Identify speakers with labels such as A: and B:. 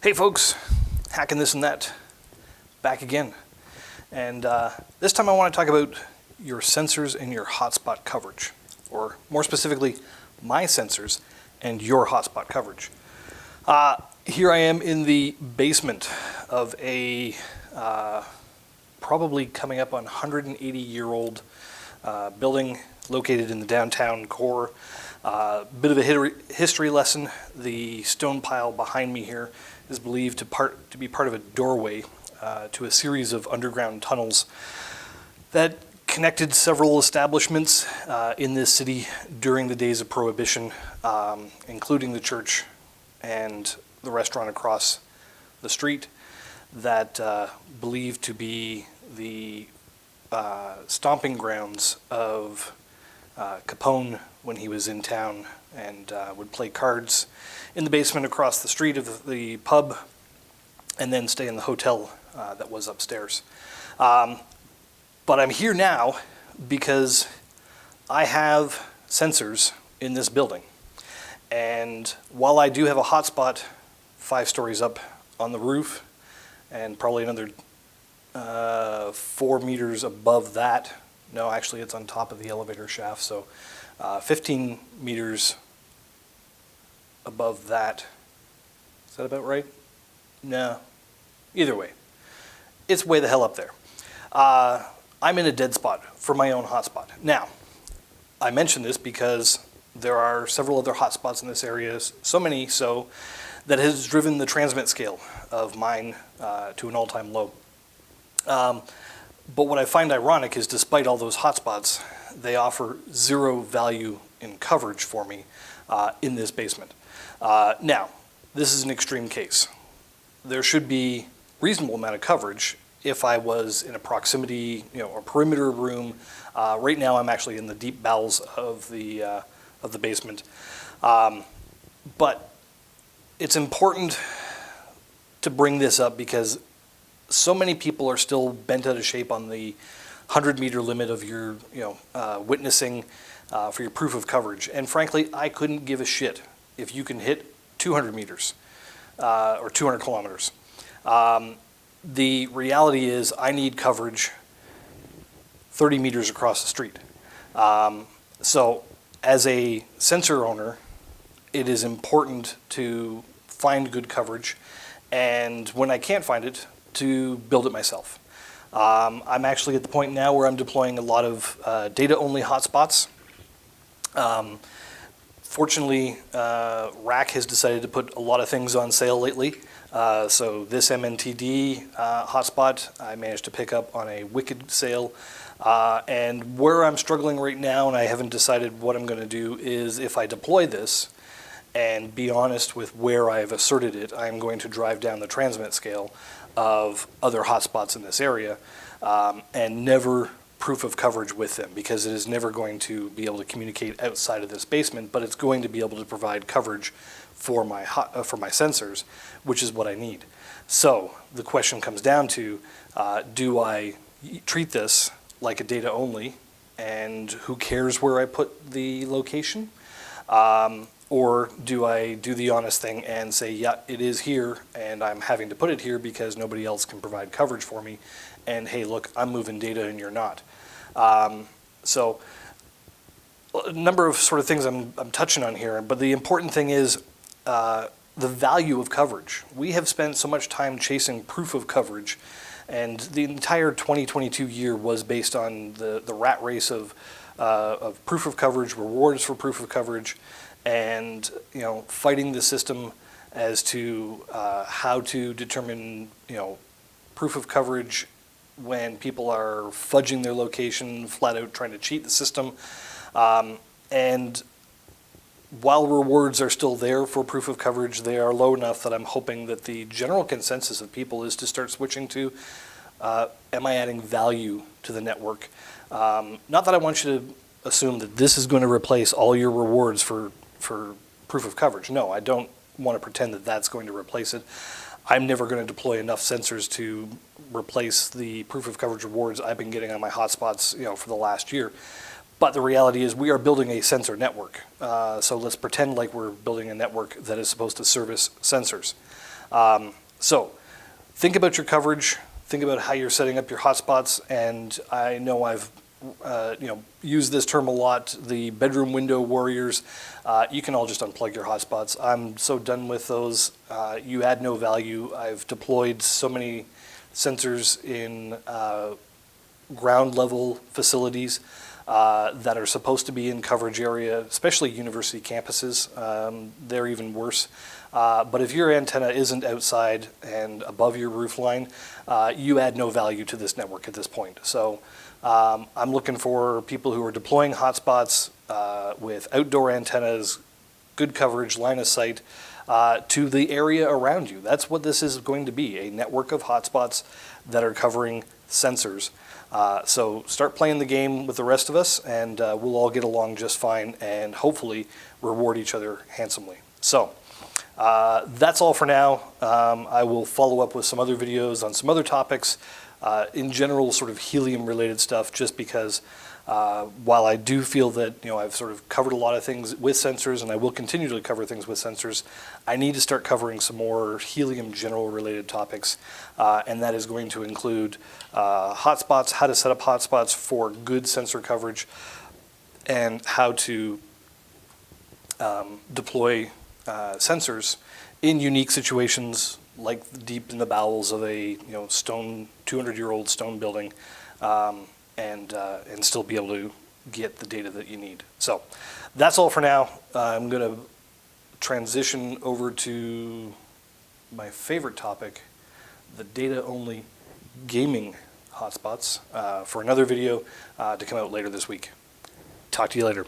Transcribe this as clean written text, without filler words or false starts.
A: Hey folks, hacking this and that, back again. And this time I want to talk about your sensors and your hotspot coverage, or more specifically, my sensors and your hotspot coverage. Here I am in the basement of a probably coming up on 180-year-old building located in the downtown core. Bit of a history lesson. The stone pile behind me here is believed to be part of a doorway to a series of underground tunnels that connected several establishments in this city during the days of Prohibition, including the church and the restaurant across the street that believed to be the stomping grounds of Capone when he was in town and would play cards in the basement across the street of the pub and then stay in the hotel that was upstairs. But I'm here now because I have sensors in this building. And while I do have a hotspot 5 stories up on the roof and probably another 4 meters above that, no, actually it's on top of the elevator shaft, so 15 meters above that. Is that about right? No. Either way, it's way the hell up there. I'm in a dead spot for my own hotspot. Now, I mention this because there are several other hotspots in this area, so many so that has driven the transmit scale of mine to an all-time low. But what I find ironic is despite all those hotspots, they offer zero value in coverage for me in this basement. Now, this is an extreme case. There should be reasonable amount of coverage if I was in a proximity, a perimeter room. Right now, I'm actually in the deep bowels of the basement. But it's important to bring this up because so many people are still bent out of shape on the 100-meter limit of your, witnessing for your proof of coverage. And frankly, I couldn't give a shit if you can hit 200 meters or 200 kilometers. The reality is I need coverage 30 meters across the street. So as a sensor owner, it is important to find good coverage, and when I can't find it, to build it myself. I'm actually at the point now where I'm deploying a lot of data-only hotspots. Fortunately, RAC has decided to put a lot of things on sale lately. So this MNTD hotspot I managed to pick up on a wicked sale. And where I'm struggling right now, and I haven't decided what I'm going to do, is if I deploy this and be honest with where I've asserted it, I'm going to drive down the transmit scale of other hotspots in this area and never proof of coverage with them, because it is never going to be able to communicate outside of this basement, but it's going to be able to provide coverage for my sensors, which is what I need. So the question comes down to, do I treat this like a data only, and who cares where I put the location? Or do I do the honest thing and say, yeah, it is here, and I'm having to put it here because nobody else can provide coverage for me, and hey, look, I'm moving data and you're not. So a number of sort of things I'm touching on here, but the important thing is the value of coverage. We have spent so much time chasing proof of coverage, and the entire 2022 year was based on the rat race of proof of coverage, rewards for proof of coverage, and fighting the system as to how to determine proof of coverage when people are fudging their location, flat out trying to cheat the system. And while rewards are still there for proof of coverage, they are low enough that I'm hoping that the general consensus of people is to start switching to, am I adding value to the network? Not that I want you to assume that this is going to replace all your rewards for proof of coverage. No, I don't want to pretend that that's going to replace it. I'm never going to deploy enough sensors to replace the proof of coverage rewards I've been getting on my hotspots, for the last year. But the reality is we are building a sensor network. So let's pretend like we're building a network that is supposed to service sensors. So think about your coverage, think about how you're setting up your hotspots, and I know I've used this term a lot, the bedroom window warriors. You can all just unplug your hotspots. I'm so done with those. You add no value. I've deployed so many sensors in ground level facilities that are supposed to be in coverage area, especially university campuses. They're even worse. But if your antenna isn't outside and above your roof line, you add no value to this network at this point. So I'm looking for people who are deploying hotspots with outdoor antennas, good coverage, line of sight, to the area around you. That's what this is going to be, a network of hotspots that are covering sensors. So start playing the game with the rest of us, and we'll all get along just fine and hopefully reward each other handsomely. So that's all for now. I will follow up with some other videos on some other topics, in general sort of helium related stuff, just because while I do feel that I've sort of covered a lot of things with sensors, and I will continue to cover things with sensors, I need to start covering some more helium general related topics, and that is going to include hotspots, how to set up hotspots for good sensor coverage, and how to deploy sensors in unique situations, like deep in the bowels of a 200-year-old stone building, and still be able to get the data that you need. So that's all for now. I'm going to transition over to my favorite topic, the data-only gaming hotspots, for another video to come out later this week. Talk to you later.